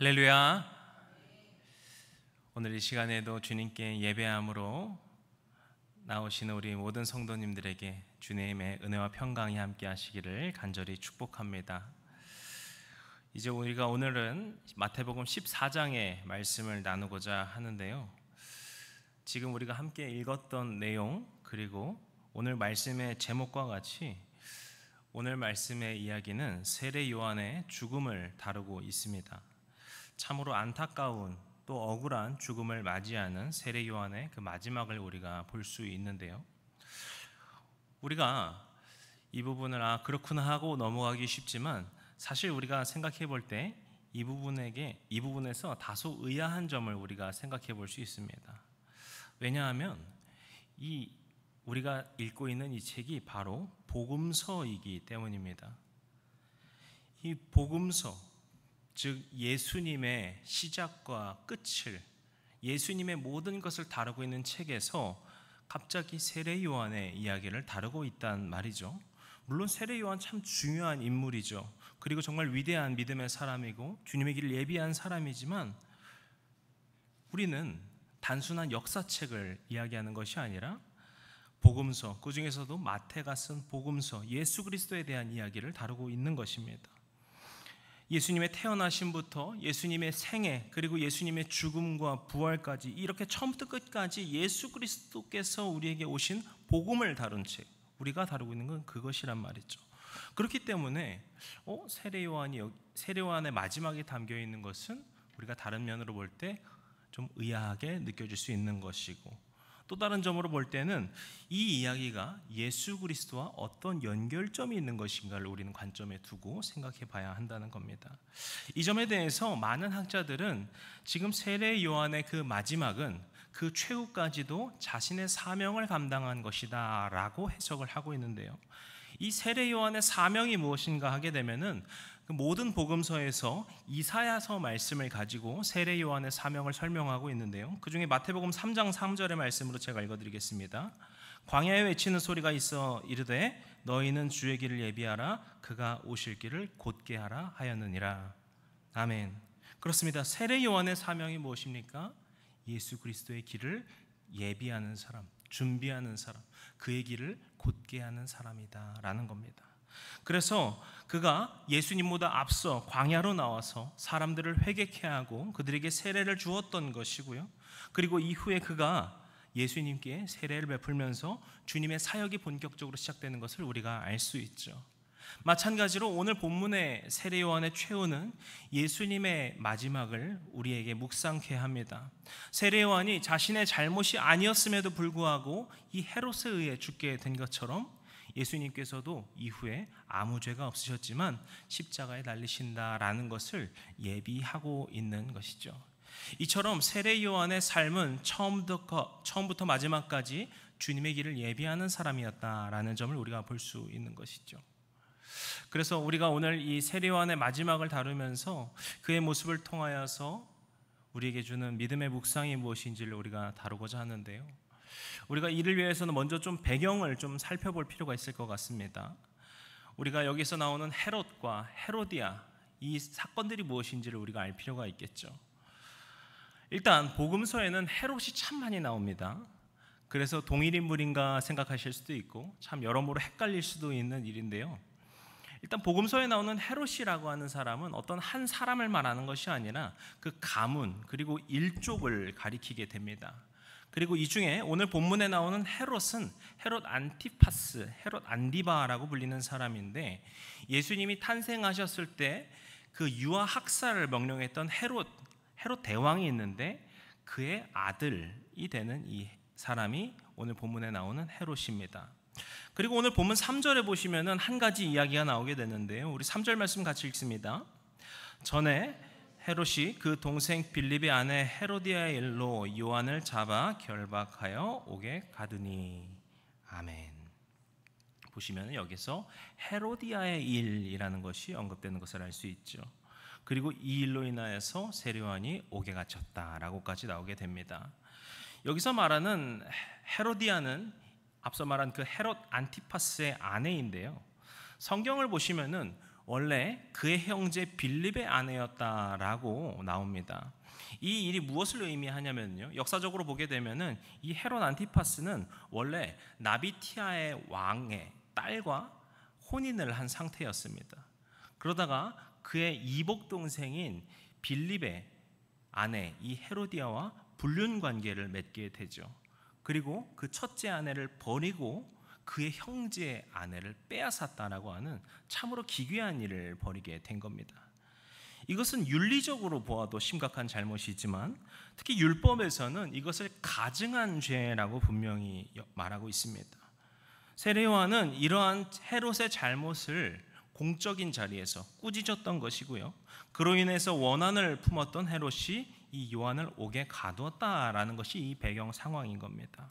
할렐루야. 오늘 이 시간에도 주님께 예배함으로 나오시는 우리 모든 성도님들에게 주님의 은혜와 평강이 함께 하시기를 간절히 축복합니다. 이제 우리가 오늘은 마태복음 14장의 말씀을 나누고자 하는데요, 지금 우리가 함께 읽었던 내용, 그리고 오늘 말씀의 제목과 같이 오늘 말씀의 이야기는 세례 요한의 죽음을 다루고 있습니다. 참으로 안타까운 또 억울한 죽음을 맞이하는 세례 요한의 그 마지막을 우리가 볼 수 있는데요, 우리가 이 부분을 그렇구나 하고 넘어가기 쉽지만 사실 우리가 생각해 볼 때 이 부분에서 다소 의아한 점을 우리가 생각해 볼 수 있습니다. 왜냐하면 우리가 읽고 있는 이 책이 바로 복음서이기 때문입니다. 이 복음서, 즉 예수님의 시작과 끝을, 예수님의 모든 것을 다루고 있는 책에서 갑자기 세례 요한의 이야기를 다루고 있단 말이죠. 물론 세례 요한 참 중요한 인물이죠. 그리고 정말 위대한 믿음의 사람이고 주님의 길을 예비한 사람이지만, 우리는 단순한 역사책을 이야기하는 것이 아니라 복음서, 그 중에서도 마태가 쓴 복음서, 예수 그리스도에 대한 이야기를 다루고 있는 것입니다. 예수님의 태어나심부터 예수님의 생애, 그리고 예수님의 죽음과 부활까지, 이렇게 처음부터 끝까지 예수 그리스도께서 우리에게 오신 복음을 다룬 책, 우리가 다루고 있는 건 그것이란 말이죠. 그렇기 때문에 세례 요한의 마지막에 담겨 있는 것은 우리가 다른 면으로 볼 때 좀 의아하게 느껴질 수 있는 것이고, 또 다른 점으로 볼 때는 이 이야기가 예수 그리스도와 어떤 연결점이 있는 것인가를 우리는 관점에 두고 생각해 봐야 한다는 겁니다. 이 점에 대해서 많은 학자들은 지금 세례 요한의 그 마지막은 그 최후까지도 자신의 사명을 감당한 것이다 라고 해석을 하고 있는데요, 이 세례 요한의 사명이 무엇인가 하게 되면은 그 모든 복음서에서 이사야서 말씀을 가지고 세례 요한의 사명을 설명하고 있는데요, 그 중에 마태복음 3장 3절의 말씀으로 제가 읽어드리겠습니다. 광야에 외치는 소리가 있어 이르되 너희는 주의 길을 예비하라, 그가 오실 길을 곧게 하라 하였느니라. 아멘. 그렇습니다. 세례 요한의 사명이 무엇입니까? 예수 그리스도의 길을 예비하는 사람, 준비하는 사람, 그의 길을 곧게 하는 사람이다 라는 겁니다. 그래서 그가 예수님보다 앞서 광야로 나와서 사람들을 회개케 하고 그들에게 세례를 주었던 것이고요, 그리고 이후에 그가 예수님께 세례를 베풀면서 주님의 사역이 본격적으로 시작되는 것을 우리가 알 수 있죠. 마찬가지로 오늘 본문의 세례 요한의 최후는 예수님의 마지막을 우리에게 묵상케 합니다. 세례 요한이 자신의 잘못이 아니었음에도 불구하고 이 헤롯에 의해 죽게 된 것처럼 예수님께서도 이후에 아무 죄가 없으셨지만 십자가에 달리신다라는 것을 예비하고 있는 것이죠. 이처럼 세례 요한의 삶은 처음부터 마지막까지 주님의 길을 예비하는 사람이었다라는 점을 우리가 볼 수 있는 것이죠. 그래서 우리가 오늘 이 세례 요한의 마지막을 다루면서 그의 모습을 통하여서 우리에게 주는 믿음의 묵상이 무엇인지를 우리가 다루고자 하는데요, 우리가 이를 위해서는 먼저 좀 배경을 좀 살펴볼 필요가 있을 것 같습니다. 우리가 여기서 나오는 헤롯과 헤로디아, 이 사건들이 무엇인지를 우리가 알 필요가 있겠죠. 일단 복음서에는 헤롯이 참 많이 나옵니다. 그래서 동일 인물인가 생각하실 수도 있고 참 여러모로 헷갈릴 수도 있는 일인데요, 일단 복음서에 나오는 헤롯이라고 하는 사람은 어떤 한 사람을 말하는 것이 아니라 그 가문, 그리고 일족을 가리키게 됩니다. 그리고 이 중에 오늘 본문에 나오는 헤롯은 헤롯 안티파스, 헤롯 안디바라고 불리는 사람인데, 예수님이 탄생하셨을 때 그 유아 학살을 명령했던 헤롯 대왕이 있는데 그의 아들이 되는 이 사람이 오늘 본문에 나오는 헤롯입니다. 그리고 오늘 본문 3절에 보시면은 한 가지 이야기가 나오게 되는데요, 우리 3절 말씀 같이 읽습니다. 전에 헤롯이 그 동생 빌립의 아내 헤로디아의 일로 요한을 잡아 결박하여 옥에 가두니. 아멘. 보시면 여기서 헤로디아의 일이라는 것이 언급되는 것을 알 수 있죠. 그리고 이 일로 인하여서 세례 요한이 옥에 갇혔다라고까지 나오게 됩니다. 여기서 말하는 헤로디아는 앞서 말한 그 헤롯 안티파스의 아내인데요, 성경을 보시면은 원래 그의 형제 빌립의 아내였다라고 나옵니다. 이 일이 무엇을 의미하냐면요, 역사적으로 보게 되면은 이 헤롯 안티파스는 원래 나비티아의 왕의 딸과 혼인을 한 상태였습니다. 그러다가 그의 이복 동생인 빌립의 아내 이 헤로디아와 불륜 관계를 맺게 되죠. 그리고 그 첫째 아내를 버리고 그의 형제의 아내를 빼앗았다라고 하는 참으로 기괴한 일을 벌이게 된 겁니다. 이것은 윤리적으로 보아도 심각한 잘못이지만 특히 율법에서는 이것을 가증한 죄라고 분명히 말하고 있습니다. 세례 요한은 이러한 헤롯의 잘못을 공적인 자리에서 꾸짖었던 것이고요, 그로 인해서 원한을 품었던 헤롯이 이 요한을 옥에 가두었다라는 것이 이 배경 상황인 겁니다.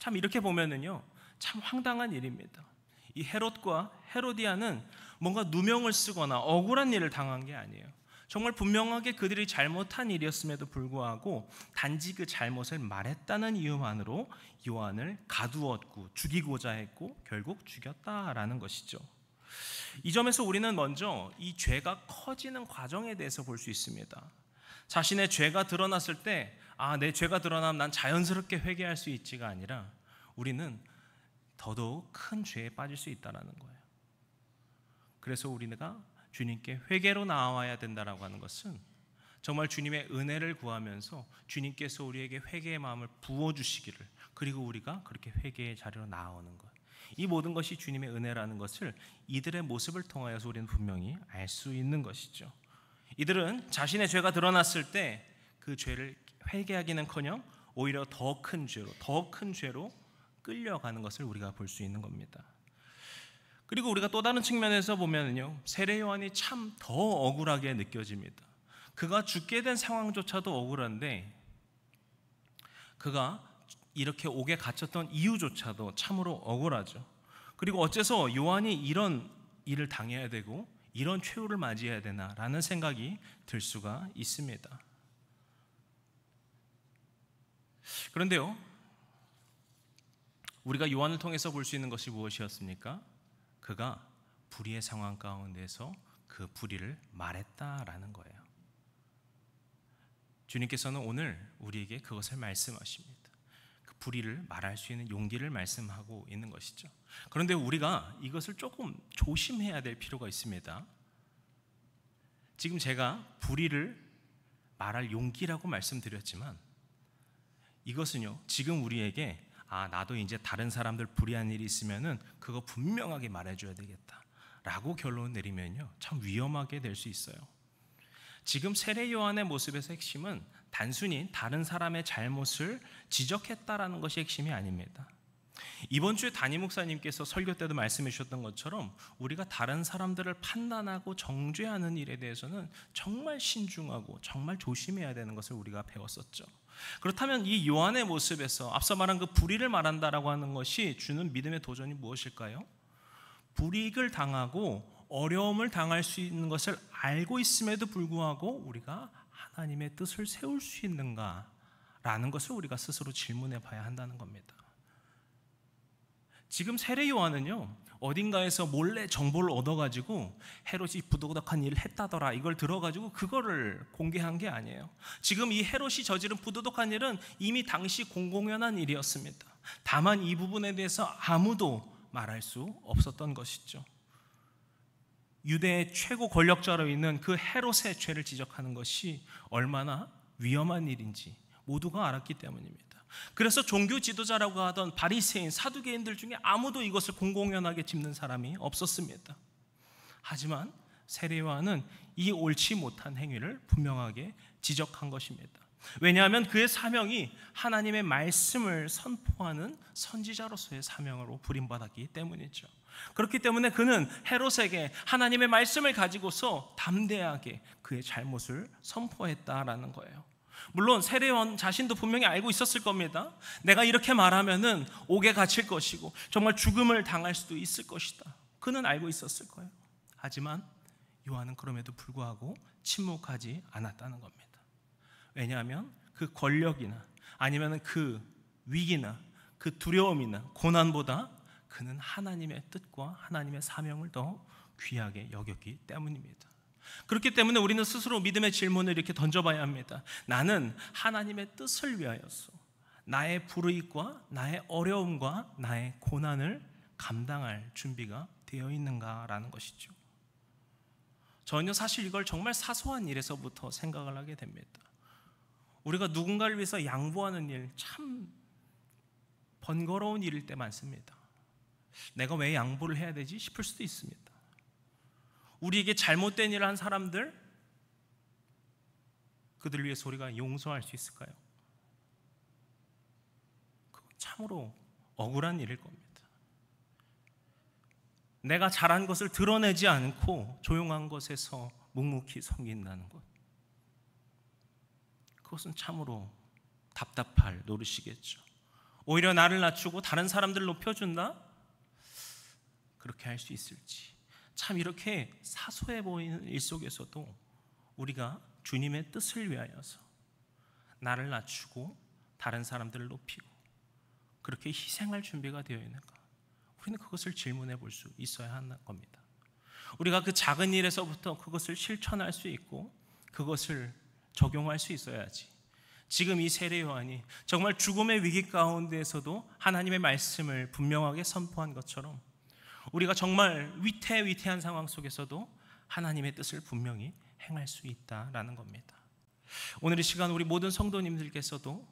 참 이렇게 보면은요, 참 황당한 일입니다. 이 헤롯과 헤로디아는 뭔가 누명을 쓰거나 억울한 일을 당한 게 아니에요. 정말 분명하게 그들이 잘못한 일이었음에도 불구하고 단지 그 잘못을 말했다는 이유만으로 요한을 가두었고 죽이고자 했고 결국 죽였다라는 것이죠. 이 점에서 우리는 먼저 이 죄가 커지는 과정에 대해서 볼 수 있습니다. 자신의 죄가 드러났을 때 내 죄가 드러나면 난 자연스럽게 회개할 수 있지가 아니라 우리는 더더욱 큰 죄에 빠질 수 있다는 거예요. 그래서 우리가 주님께 회개로 나와야 된다라고 하는 것은 정말 주님의 은혜를 구하면서 주님께서 우리에게 회개의 마음을 부어주시기를, 그리고 우리가 그렇게 회개의 자리로 나아오는 것, 이 모든 것이 주님의 은혜라는 것을 이들의 모습을 통하여서 우리는 분명히 알 수 있는 것이죠. 이들은 자신의 죄가 드러났을 때 그 죄를 회개하기는커녕 오히려 더 큰 죄로 끌려가는 것을 우리가 볼 수 있는 겁니다. 그리고 우리가 또 다른 측면에서 보면요, 세례 요한이 참 더 억울하게 느껴집니다. 그가 죽게 된 상황조차도 억울한데 그가 이렇게 옥에 갇혔던 이유조차도 참으로 억울하죠. 그리고 어째서 요한이 이런 일을 당해야 되고 이런 최후를 맞이해야 되나라는 생각이 들 수가 있습니다. 그런데요, 우리가 요한을 통해서 볼 수 있는 것이 무엇이었습니까? 그가 불의의 상황 가운데서 그 불의를 말했다라는 거예요. 주님께서는 오늘 우리에게 그것을 말씀하십니다. 그 불의를 말할 수 있는 용기를 말씀하고 있는 것이죠. 그런데 우리가 이것을 조금 조심해야 될 필요가 있습니다. 지금 제가 불의를 말할 용기라고 말씀드렸지만 이것은요, 지금 우리에게 나도 이제 다른 사람들 불의한 일이 있으면은 그거 분명하게 말해줘야 되겠다 라고 결론 내리면요, 참 위험하게 될 수 있어요. 지금 세례 요한의 모습에서 핵심은 단순히 다른 사람의 잘못을 지적했다라는 것이 핵심이 아닙니다. 이번 주에 담임 목사님께서 설교 때도 말씀해 주셨던 것처럼 우리가 다른 사람들을 판단하고 정죄하는 일에 대해서는 정말 신중하고 정말 조심해야 되는 것을 우리가 배웠었죠. 그렇다면 이 요한의 모습에서 앞서 말한 그 불의를 말한다라고 하는 것이 주는 믿음의 도전이 무엇일까요? 불이익을 당하고 어려움을 당할 수 있는 것을 알고 있음에도 불구하고 우리가 하나님의 뜻을 세울 수 있는가라는 것을 우리가 스스로 질문해 봐야 한다는 겁니다. 지금 세례 요한은요, 어딘가에서 몰래 정보를 얻어가지고 헤롯이 부도덕한 일을 했다더라 이걸 들어가지고 그거를 공개한 게 아니에요. 지금 이 헤롯이 저지른 부도덕한 일은 이미 당시 공공연한 일이었습니다. 다만 이 부분에 대해서 아무도 말할 수 없었던 것이죠. 유대의 최고 권력자로 있는 그 헤롯의 죄를 지적하는 것이 얼마나 위험한 일인지 모두가 알았기 때문입니다. 그래서 종교 지도자라고 하던 바리새인, 사두개인들 중에 아무도 이것을 공공연하게 짚는 사람이 없었습니다. 하지만 세례 요한은 이 옳지 못한 행위를 분명하게 지적한 것입니다. 왜냐하면 그의 사명이 하나님의 말씀을 선포하는 선지자로서의 사명으로 부림받았기 때문이죠. 그렇기 때문에 그는 헤롯에게 하나님의 말씀을 가지고서 담대하게 그의 잘못을 선포했다라는 거예요. 물론 세례 요한 자신도 분명히 알고 있었을 겁니다. 내가 이렇게 말하면은 옥에 갇힐 것이고 정말 죽음을 당할 수도 있을 것이다. 그는 알고 있었을 거예요. 하지만 요한은 그럼에도 불구하고 침묵하지 않았다는 겁니다. 왜냐하면 그 권력이나 아니면 그 위기나 그 두려움이나 고난보다 그는 하나님의 뜻과 하나님의 사명을 더 귀하게 여겼기 때문입니다. 그렇기 때문에 우리는 스스로 믿음의 질문을 이렇게 던져봐야 합니다. 나는 하나님의 뜻을 위하여서 나의 불이익과 나의 어려움과 나의 고난을 감당할 준비가 되어 있는가라는 것이죠. 저는요, 사실 이걸 정말 사소한 일에서부터 생각을 하게 됩니다. 우리가 누군가를 위해서 양보하는 일, 참 번거로운 일일 때 많습니다. 내가 왜 양보를 해야 되지 싶을 수도 있습니다. 우리에게 잘못된 일을 한 사람들, 그들을 위해서 우리가 용서할 수 있을까요? 그건 참으로 억울한 일일 겁니다. 내가 잘한 것을 드러내지 않고 조용한 것에서 묵묵히 섬긴다는 것, 그것은 참으로 답답할 노릇이겠죠. 오히려 나를 낮추고 다른 사람들을 높여준다? 그렇게 할 수 있을지. 참 이렇게 사소해 보이는 일 속에서도 우리가 주님의 뜻을 위하여서 나를 낮추고 다른 사람들을 높이고 그렇게 희생할 준비가 되어 있는가? 우리는 그것을 질문해 볼 수 있어야 하는 겁니다. 우리가 그 작은 일에서부터 그것을 실천할 수 있고 그것을 적용할 수 있어야지. 지금 이 세례 요한이 정말 죽음의 위기 가운데에서도 하나님의 말씀을 분명하게 선포한 것처럼 우리가 정말 위태위태한 상황 속에서도 하나님의 뜻을 분명히 행할 수 있다라는 겁니다. 오늘 이 시간 우리 모든 성도님들께서도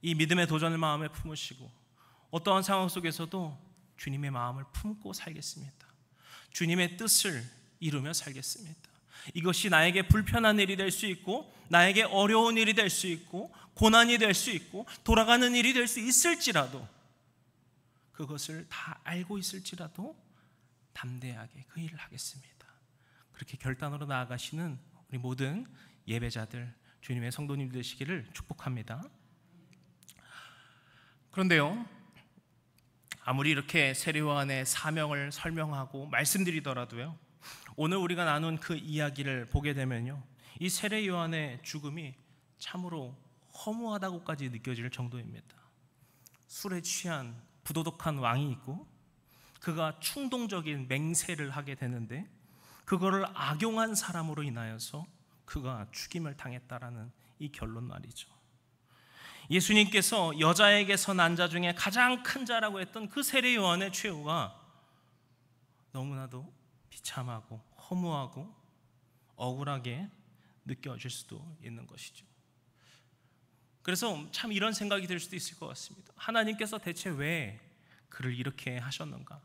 이 믿음의 도전을 마음에 품으시고 어떠한 상황 속에서도 주님의 마음을 품고 살겠습니다. 주님의 뜻을 이루며 살겠습니다. 이것이 나에게 불편한 일이 될 수 있고 나에게 어려운 일이 될 수 있고 고난이 될 수 있고 돌아가는 일이 될 수 있을지라도 그것을 다 알고 있을지라도 담대하게 그 일을 하겠습니다. 그렇게 결단으로 나아가시는 우리 모든 예배자들, 주님의 성도님 되시기를 축복합니다. 그런데요, 아무리 이렇게 세례 요한의 사명을 설명하고 말씀드리더라도요, 오늘 우리가 나눈 그 이야기를 보게 되면요, 이 세례 요한의 죽음이 참으로 허무하다고까지 느껴질 정도입니다. 술에 취한 부도덕한 왕이 있고 그가 충동적인 맹세를 하게 되는데 그거를 악용한 사람으로 인하여서 그가 죽임을 당했다라는 이 결론 말이죠. 예수님께서 여자에게서 난 자 중에 가장 큰 자라고 했던 그 세례 요한의 최후가 너무나도 비참하고 허무하고 억울하게 느껴질 수도 있는 것이죠. 그래서 참 이런 생각이 들 수도 있을 것 같습니다. 하나님께서 대체 왜 그를 이렇게 하셨는가?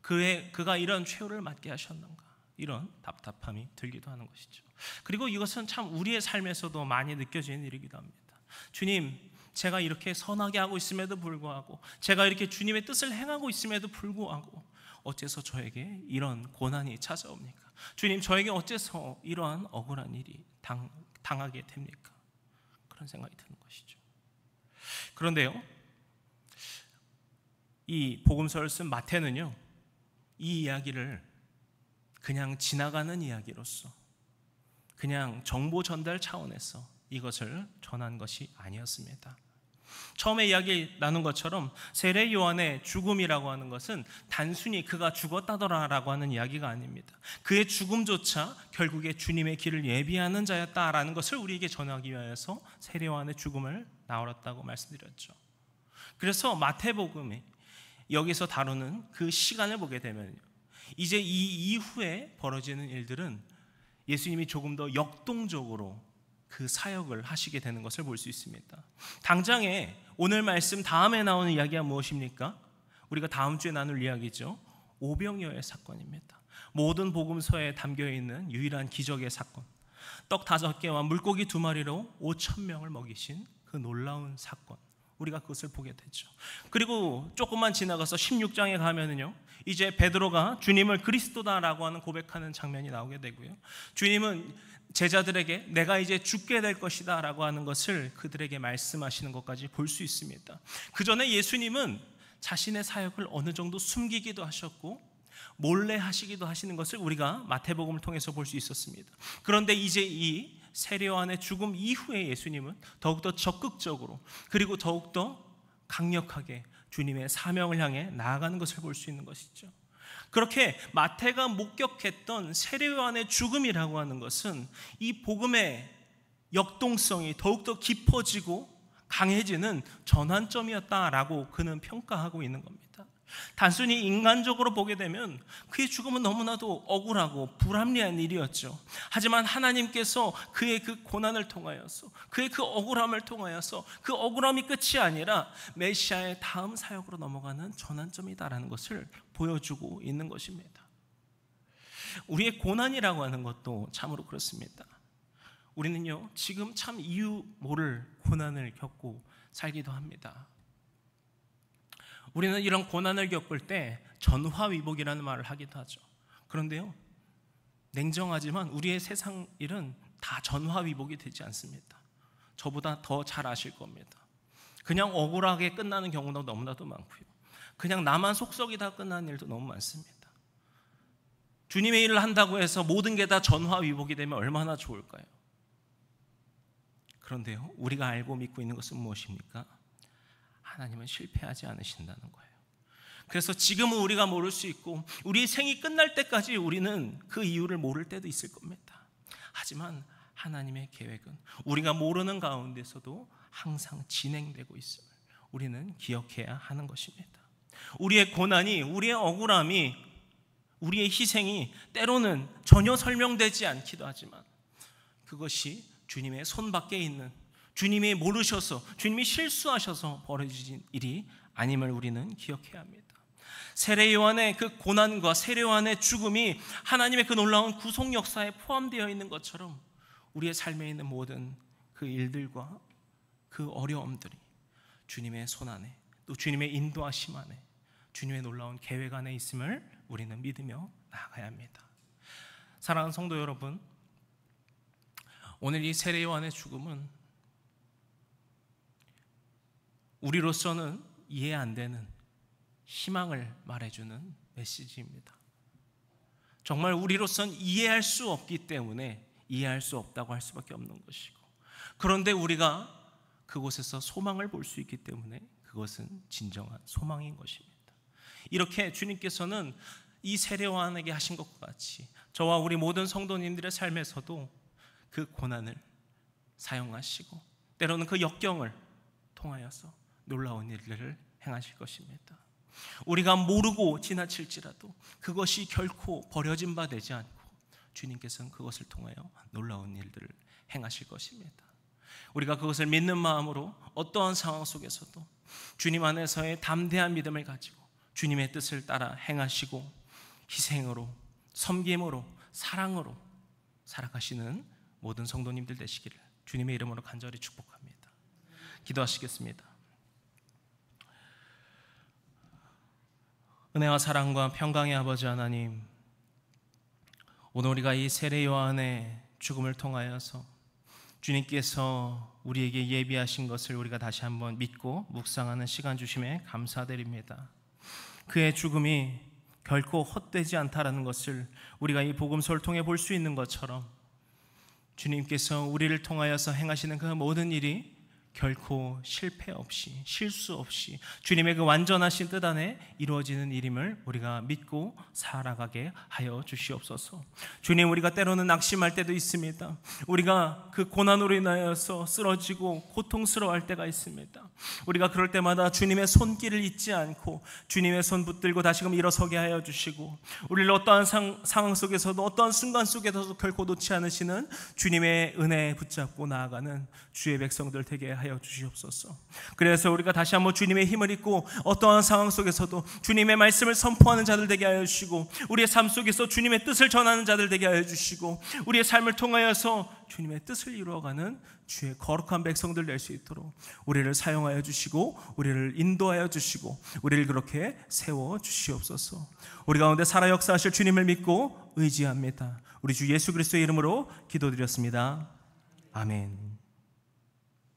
그가 이런 최후를 맞게 하셨는가? 이런 답답함이 들기도 하는 것이죠. 그리고 이것은 참 우리의 삶에서도 많이 느껴지는 일이기도 합니다. 주님, 제가 이렇게 선하게 하고 있음에도 불구하고 제가 이렇게 주님의 뜻을 행하고 있음에도 불구하고 어째서 저에게 이런 고난이 찾아옵니까? 주님, 저에게 어째서 이러한 억울한 일이 당하게 됩니까? 그런 생각이 드는 것이죠. 그런데요, 이 복음서를 쓴 마태는요, 이 이야기를 그냥 지나가는 이야기로서 그냥 정보 전달 차원에서 이것을 전한 것이 아니었습니다. 처음에 이야기 나눈 것처럼 세례 요한의 죽음이라고 하는 것은 단순히 그가 죽었다더라라고 하는 이야기가 아닙니다. 그의 죽음조차 결국에 주님의 길을 예비하는 자였다라는 것을 우리에게 전하기 위해서 세례 요한의 죽음을 나열했다고 말씀드렸죠. 그래서 마태복음이 여기서 다루는 그 시간을 보게 되면 이제 이 이후에 벌어지는 일들은 예수님이 조금 더 역동적으로 그 사역을 하시게 되는 것을 볼 수 있습니다. 당장에 오늘 말씀 다음에 나오는 이야기가 무엇입니까? 우리가 다음 주에 나눌 이야기죠. 오병이어의 사건입니다. 모든 복음서에 담겨있는 유일한 기적의 사건, 떡 5개와 물고기 2마리로 5,000명을 먹이신 그 놀라운 사건, 우리가 그것을 보게 되죠. 그리고 조금만 지나가서 16장에 가면은요, 이제 베드로가 주님을 그리스도다라고 하는 고백하는 장면이 나오게 되고요, 주님은 제자들에게 내가 이제 죽게 될 것이다 라고 하는 것을 그들에게 말씀하시는 것까지 볼 수 있습니다. 그 전에 예수님은 자신의 사역을 어느 정도 숨기기도 하셨고 몰래 하시기도 하시는 것을 우리가 마태복음을 통해서 볼 수 있었습니다. 그런데 이제 이 세례 요한의 죽음 이후에 예수님은 더욱더 적극적으로 그리고 더욱더 강력하게 주님의 사명을 향해 나아가는 것을 볼 수 있는 것이죠. 그렇게 마태가 목격했던 세례 요한의 죽음이라고 하는 것은 이 복음의 역동성이 더욱더 깊어지고 강해지는 전환점이었다라고 그는 평가하고 있는 겁니다. 단순히 인간적으로 보게 되면 그의 죽음은 너무나도 억울하고 불합리한 일이었죠. 하지만 하나님께서 그의 그 고난을 통하여서, 그의 그 억울함을 통하여서 그 억울함이 끝이 아니라 메시아의 다음 사역으로 넘어가는 전환점이다라는 것을 보여주고 있는 것입니다. 우리의 고난이라고 하는 것도 참으로 그렇습니다. 우리는요, 지금 참 이유 모를 고난을 겪고 살기도 합니다. 우리는 이런 고난을 겪을 때 전화위복이라는 말을 하기도 하죠. 그런데요, 냉정하지만 우리의 세상 일은 다 전화위복이 되지 않습니다. 저보다 더 잘 아실 겁니다. 그냥 억울하게 끝나는 경우도 너무나도 많고요, 그냥 나만 속썩이다 끝나는 일도 너무 많습니다. 주님의 일을 한다고 해서 모든 게 다 전화위복이 되면 얼마나 좋을까요? 그런데요, 우리가 알고 믿고 있는 것은 무엇입니까? 하나님은 실패하지 않으신다는 거예요. 그래서 지금은 우리가 모를 수 있고 우리 생이 끝날 때까지 우리는 그 이유를 모를 때도 있을 겁니다. 하지만 하나님의 계획은 우리가 모르는 가운데서도 항상 진행되고 있음을 우리는 기억해야 하는 것입니다. 우리의 고난이, 우리의 억울함이, 우리의 희생이 때로는 전혀 설명되지 않기도 하지만 그것이 주님의 손 밖에 있는, 주님이 모르셔서, 주님이 실수하셔서 벌어진 일이 아님을 우리는 기억해야 합니다. 세례 요한의 그 고난과 세례 요한의 죽음이 하나님의 그 놀라운 구속 역사에 포함되어 있는 것처럼 우리의 삶에 있는 모든 그 일들과 그 어려움들이 주님의 손 안에, 또 주님의 인도하심 안에, 주님의 놀라운 계획 안에 있음을 우리는 믿으며 나아가야 합니다. 사랑하는 성도 여러분, 오늘 이 세례 요한의 죽음은 우리로서는 이해 안 되는 희망을 말해주는 메시지입니다. 정말 우리로서는 이해할 수 없기 때문에 이해할 수 없다고 할 수밖에 없는 것이고, 그런데 우리가 그곳에서 소망을 볼 수 있기 때문에 그것은 진정한 소망인 것입니다. 이렇게 주님께서는 이 세례 요한에게 하신 것과 같이 저와 우리 모든 성도님들의 삶에서도 그 고난을 사용하시고 때로는 그 역경을 통하여서 놀라운 일들을 행하실 것입니다. 우리가 모르고 지나칠지라도 그것이 결코 버려진 바 되지 않고 주님께서는 그것을 통하여 놀라운 일들을 행하실 것입니다. 우리가 그것을 믿는 마음으로 어떠한 상황 속에서도 주님 안에서의 담대한 믿음을 가지고 주님의 뜻을 따라 행하시고 희생으로, 섬김으로, 사랑으로 살아가시는 모든 성도님들 되시기를 주님의 이름으로 간절히 축복합니다. 기도하시겠습니다. 은혜와 사랑과 평강의 아버지 하나님, 오늘 우리가 이 세례 요한의 죽음을 통하여서 주님께서 우리에게 예비하신 것을 우리가 다시 한번 믿고 묵상하는 시간 주심에 감사드립니다. 그의 죽음이 결코 헛되지 않다라는 것을 우리가 이 복음서를 통해 볼 수 있는 것처럼 주님께서 우리를 통하여서 행하시는 그 모든 일이 결코 실패 없이, 실수 없이 주님의 그 완전하신 뜻 안에 이루어지는 일임을 우리가 믿고 살아가게 하여 주시옵소서. 주님, 우리가 때로는 낙심할 때도 있습니다. 우리가 그 고난으로 인하여서 쓰러지고 고통스러워할 때가 있습니다. 우리가 그럴 때마다 주님의 손길을 잊지 않고 주님의 손 붙들고 다시금 일어서게 하여 주시고, 우리를 어떠한 상황 속에서도 어떠한 순간 속에서도 결코 놓지 않으시는 주님의 은혜에 붙잡고 나아가는 주의 백성들 되게 하여 주시옵소서. 그래서 우리가 다시 한번 주님의 힘을 입고 어떠한 상황 속에서도 주님의 말씀을 선포하는 자들 되게 하여 주시고, 우리의 삶 속에서 주님의 뜻을 전하는 자들 되게 하여 주시고, 우리의 삶을 통하여서 주님의 뜻을 이루어가는 주의 거룩한 백성들 될 수 있도록 우리를 사용하여 주시고 우리를 인도하여 주시고 우리를 그렇게 세워 주시옵소서. 우리 가운데 살아 역사하실 주님을 믿고 의지합니다. 우리 주 예수 그리스도의 이름으로 기도드렸습니다. 아멘.